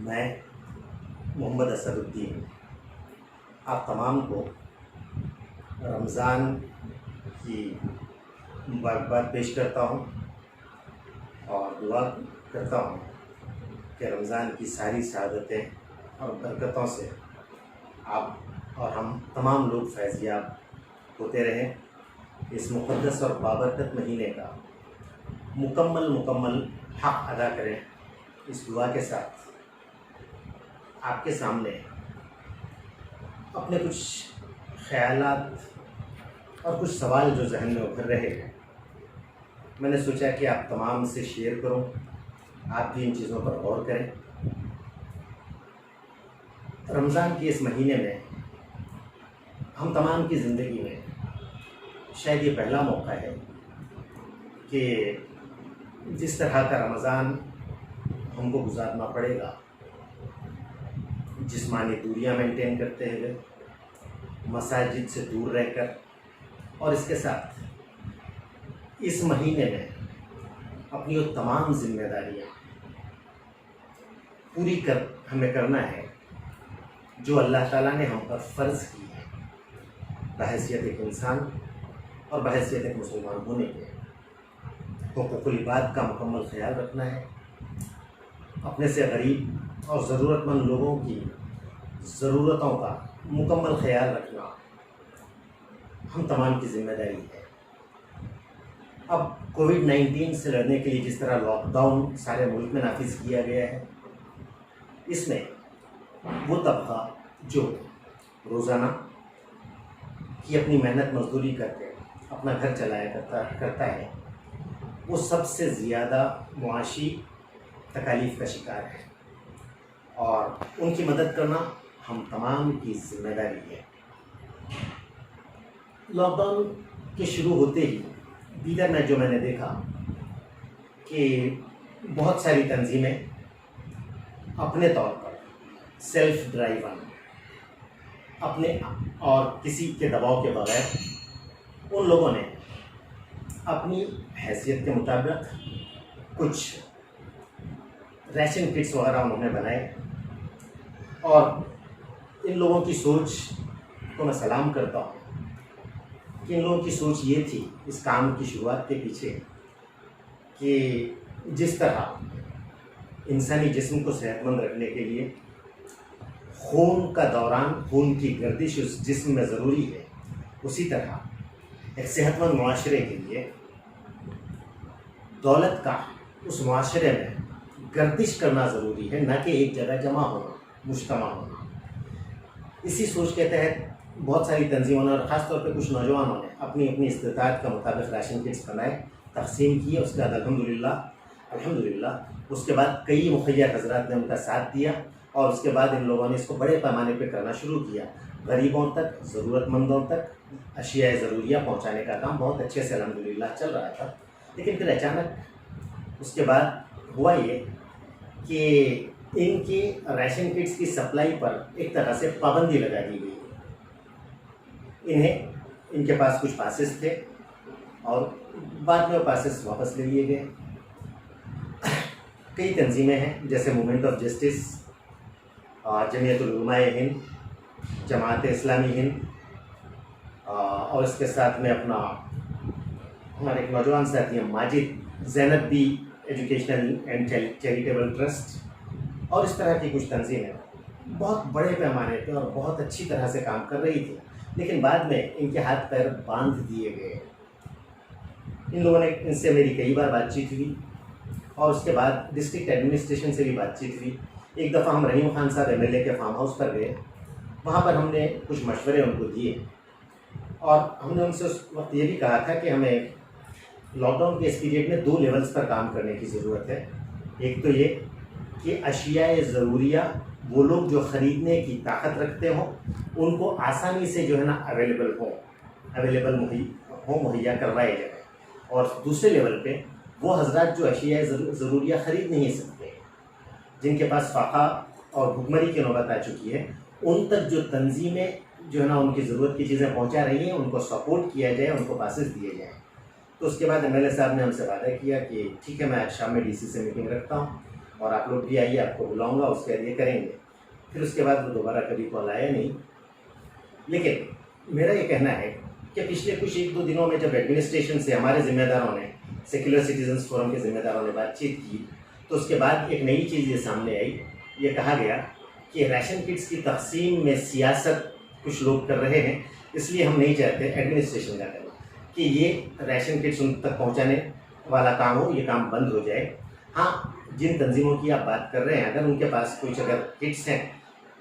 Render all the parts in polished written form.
میں محمد اسد الدین آپ تمام کو رمضان کی مبارکباد پیش کرتا ہوں اور دعا کرتا ہوں کہ رمضان کی ساری سعادتیں اور برکتوں سے آپ اور ہم تمام لوگ فیض یاب ہوتے رہیں۔ اس مقدس اور بابرکت مہینے کا مکمل حق ادا کریں۔ اس دعا کے ساتھ آپ کے سامنے اپنے کچھ خیالات اور کچھ سوال جو ذہن میں ابھر رہے ہیں، میں نے سوچا کہ آپ تمام سے شیئر کروں، آپ بھی ان چیزوں پر غور کریں۔ رمضان کے اس مہینے میں ہم تمام کی زندگی میں شاید یہ پہلا موقع ہے کہ جس طرح کا رمضان ہم کو گزارنا پڑے گا، جسمانی دوریاں مینٹین کرتے ہوئے، مساجد سے دور رہ کر، اور اس کے ساتھ اس مہینے میں اپنی وہ تمام ذمہ داریاں پوری ہمیں کرنا ہے جو اللہ تعالیٰ نے ہم پر فرض کی ہے بحیثیت ایک انسان اور بحیثیت ایک مسلمان ہونے کے۔ حقوق العباد کا مکمل خیال رکھنا ہے، اپنے سے غریب اور ضرورت مند لوگوں کی ضرورتوں کا مکمل خیال رکھنا ہم تمام کی ذمہ داری ہے۔ اب کووڈ-19 سے لڑنے کے لیے جس طرح لاک ڈاؤن سارے ملک میں نافذ کیا گیا ہے، اس میں وہ طبقہ جو روزانہ کی اپنی محنت مزدوری کر کے اپنا گھر چلایا کرتا ہے، وہ سب سے زیادہ معاشی تکالیف کا شکار ہے، اور ان کی مدد کرنا ہم تمام کی ذمہ داری ہے۔ لاک ڈاؤن کے شروع ہوتے ہی دیگر میں جو میں نے دیکھا کہ بہت ساری تنظیمیں اپنے طور پر سیلف ڈرائیون اپنے اور کسی کے دباؤ کے بغیر ان لوگوں نے اپنی حیثیت کے مطابق کچھ ریشن کٹس وغیرہ انہوں نے بنائے، اور ان لوگوں کی سوچ کو میں سلام کرتا ہوں کہ ان لوگوں کی سوچ یہ تھی اس کام کی شروعات کے پیچھے کہ جس طرح انسانی جسم کو صحت مند رکھنے کے لیے خون کا دوران، خون کی گردش اس جسم میں ضروری ہے، اسی طرح ایک صحت مند معاشرے کے لیے دولت کا اس معاشرے میں گردش کرنا ضروری ہے، نہ کہ ایک جگہ جمع ہونا، مجتمع ہونا۔ اسی سوچ کے تحت بہت ساری تنظیموں نے اور خاص طور پہ کچھ نوجوانوں نے اپنی استطاعت کا مطابق راشن کٹس بنائے، تقسیم کیے۔ اس کے بعد الحمدللہ اس کے بعد کئی مخیر حضرات نے ان کا ساتھ دیا، اور اس کے بعد ان لوگوں نے اس کو بڑے پیمانے پہ کرنا شروع کیا۔ غریبوں تک، ضرورت مندوں تک اشیاء ضروریہ پہنچانے کا کام بہت اچھے سے الحمدللہ چل رہا تھا۔ لیکن پھر اچانک اس کے بعد ہوا یہ کہ ان کی ریشن کٹس کی سپلائی پر ایک طرح سے پابندی لگا دی گئی۔ ان کے پاس کچھ پاسز تھے اور بعد میں وہ پاسز واپس لے لیے گئے۔ کئی تنظیمیں ہیں جیسے موومنٹ آف جسٹس، جمعیت العلماء ہند، جماعت اسلامی ہند، اور اس کے ساتھ میں اپنا ہمارے ایک نوجوان ساتھی ہیں ماجد زینب بھی ایجوکیشنل اینڈ چیریٹیبل ٹرسٹ، اور اس طرح کی کچھ تنظیمیں بہت بڑے پیمانے پہ اور بہت اچھی طرح سے کام کر رہی تھی، لیکن بعد میں ان کے ہاتھ پیر باندھ دیے گئے۔ ان لوگوں نے ان سے میری کئی بار بات چیت ہوئی، اور اس کے بعد ڈسٹرکٹ ایڈمنسٹریشن سے بھی بات چیت ہوئی۔ ایک دفعہ ہم رحیم خان صاحب MLA کے فارم ہاؤس پر گئے، وہاں پر ہم نے کچھ مشورے ان کو دیے، اور ہم نے ان سے اس وقت یہ بھی کہا تھا کہ ہمیں لاک ڈاؤن کے اس پیریڈ میں 2 لیولز پر کام کرنے کی ضرورت ہے۔ ایک تو یہ کہ اشیاء ضروریہ وہ لوگ جو خریدنے کی طاقت رکھتے ہوں ان کو آسانی سے جو ہے نا اویلیبل مہیا کروائے جائے، اور دوسرے لیول پہ وہ حضرات جو اشیاء ضروریہ خرید نہیں سکتے، جن کے پاس فاقہ اور بھکمری کی نوبت آ چکی ہے، ان تک جو تنظیمیں جو ہے نا ان کی ضرورت کی چیزیں پہنچا رہی ہیں، ان کو سپورٹ کیا جائے، ان کو پاسز دیے جائیں۔ تو اس کے بعد MLA صاحب نے ہم سے وعدہ کیا کہ ٹھیک ہے، میں آج شام میں DC سے میٹنگ رکھتا ہوں اور آپ لوگ بھی آئیے, آپ کو بلاؤں گا, اس کے بعد یہ کریں گے. پھر اس کے بعد وہ دوبارہ کبھی کال آیا نہیں. لیکن میرا یہ کہنا ہے کہ پچھلے کچھ 1-2 دنوں میں جب ایڈمنسٹریشن سے ہمارے ذمہ داروں نے, سیکولر سٹیزنز فورم کے ذمہ داروں نے بات چیت کی, تو اس کے بعد ایک نئی چیز یہ سامنے آئی. یہ کہا گیا کہ ریشن کٹس کی تقسیم میں سیاست کچھ لوگ کر رہے ہیں, اس لیے ہم نہیں چاہتے ایڈمنسٹریشن کا کرنا کہ یہ ریشن کٹس ان تک پہنچانے والا کام ہو, یہ کام بند ہو جائے. ہاں, جن تنظیموں کی آپ بات کر رہے ہیں, اگر ان کے پاس کچھ اگر کٹس ہیں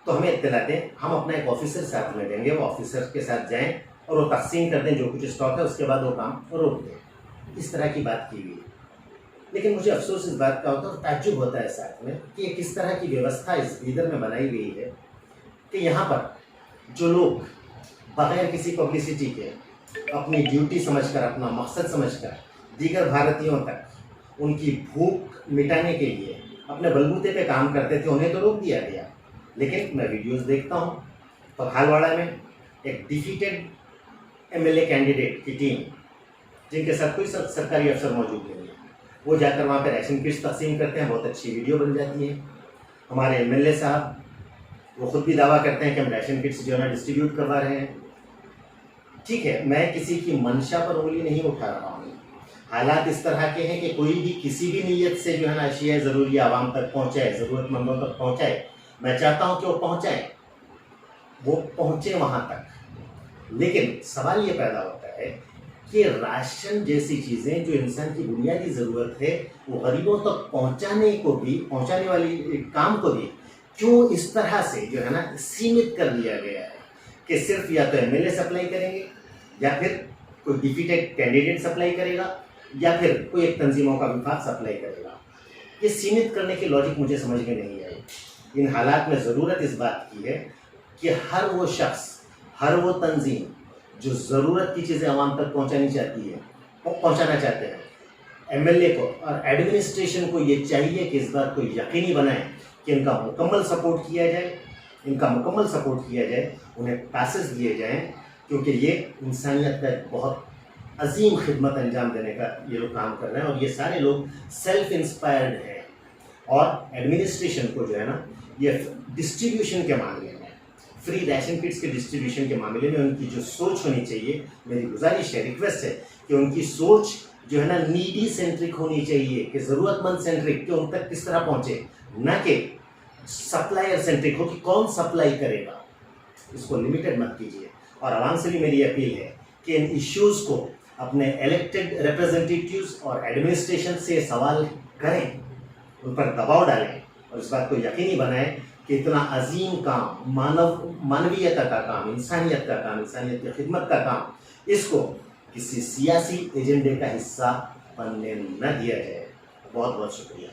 تو ہمیں اطلاع دیں, ہم اپنا ایک آفیسر ساتھ میں دیں گے, وہ آفیسر کے ساتھ جائیں اور وہ تقسیم کر دیں جو کچھ اسٹاک ہے, اس کے بعد وہ کام روک دیں. اس طرح کی بات کی گئی. لیکن مجھے افسوس اس بات کا ہوتا ہے اور تعجب ہوتا ہے ساتھ میں کہ یہ کس طرح کی ویوستھا اس بیدر میں بنائی گئی ہے کہ یہاں پر جو لوگ بغیر کسی پبلسٹی کے اپنی ڈیوٹی سمجھ کر, اپنا مقصد سمجھ کر دیگر بھارتیوں تک ان کی بھوک مٹانے کے لیے اپنے بلبوتے پہ کام کرتے تھے, انہیں تو روک دیا گیا. لیکن میں ویڈیوز دیکھتا ہوں تو ہالواڑہ میں ایک defeated MLA candidate key team, جن کے ساتھ کوئی سرکاری افسر موجود نہیں ہے, وہ جا کر وہاں پہ ریشن کٹس تقسیم کرتے ہیں. بہت اچھی ویڈیو بن جاتی ہے. ہمارے MLA صاحب وہ خود بھی دعویٰ کرتے ہیں کہ ہم ریشن کٹس جو ہے نا ڈسٹریبیوٹ کروا رہے ہیں. ٹھیک ہے, میں کسی کی منشا پر انگلی نہیں اٹھا رہا ہوں. حالات اس طرح کے ہیں کہ کوئی بھی کسی بھی نیت سے جو ہے نا اشیاء ضروری عوام تک پہنچائے, ضرورت مندوں تک پہنچائے. میں چاہتا ہوں کہ وہ پہنچائیں, وہ پہنچے وہاں تک. لیکن سوال یہ پیدا ہوتا ہے کہ راشن جیسی چیزیں جو انسان کی بنیادی ضرورت ہے, وہ غریبوں تک پہنچانے والی کام کو بھی کیوں اس طرح سے جو ہے نا سیمت کر دیا گیا ہے کہ صرف یا تو MLA سپلائی کریں گے, یا پھر کوئی ڈیفیٹڈ کینڈیڈیٹ سپلائی کرے گا, یا پھر کوئی ایک تنظیموں کا وفاق سپلائی کرے گا. یہ سیمت کرنے کی لاجک مجھے سمجھ میں نہیں آئی. ان حالات میں ضرورت اس بات کی ہے کہ ہر وہ شخص, ہر وہ تنظیم جو ضرورت کی چیزیں عوام تک پہنچانی چاہتی ہے, پہنچانا چاہتے ہیں, MLA کو اور ایڈمنسٹریشن کو یہ چاہیے کہ اس بات کو یقینی بنائیں کہ ان کا مکمل سپورٹ کیا جائے, انہیں پیسز دیے جائیں, کیونکہ یہ انسانیت کا ایک بہت عظیم خدمت انجام دینے کا یہ لوگ کام کر رہے ہیں. اور یہ سارے لوگ سیلف انسپائرڈ ہیں. اور ایڈمنسٹریشن کو جو ہے نا یہ ڈسٹریبیوشن کے معاملے میں, فری ریشن کٹس کے ڈسٹریبیوشن کے معاملے میں ان کی جو سوچ ہونی چاہیے, میری گزارش ہے, ریکویسٹ ہے کہ ان کی سوچ جو ہے نا نیڈی سینٹرک ہونی چاہیے, کہ ضرورت مند سینٹرک, کہ ان تک کس طرح پہنچے, نہ کہ سپلائر سینٹرک ہو کہ کون سپلائی کرے گا. اس کو لمیٹڈ مت کیجیے. اور عوام سے بھی میری اپیل ہے کہ ان ایشوز کو اپنے الیکٹڈ ریپرزنٹیٹیوز اور ایڈمنسٹریشن سے سوال کریں, ان پر دباؤ ڈالیں, اور اس بات کو یقینی بنائیں کہ اتنا عظیم کام, مانویت کا کام, انسانیت کا کام, انسانیت کی خدمت کا کام, اس کو کسی سیاسی ایجنڈے کا حصہ بننے نہ دیا جائے. بہت بہت شکریہ.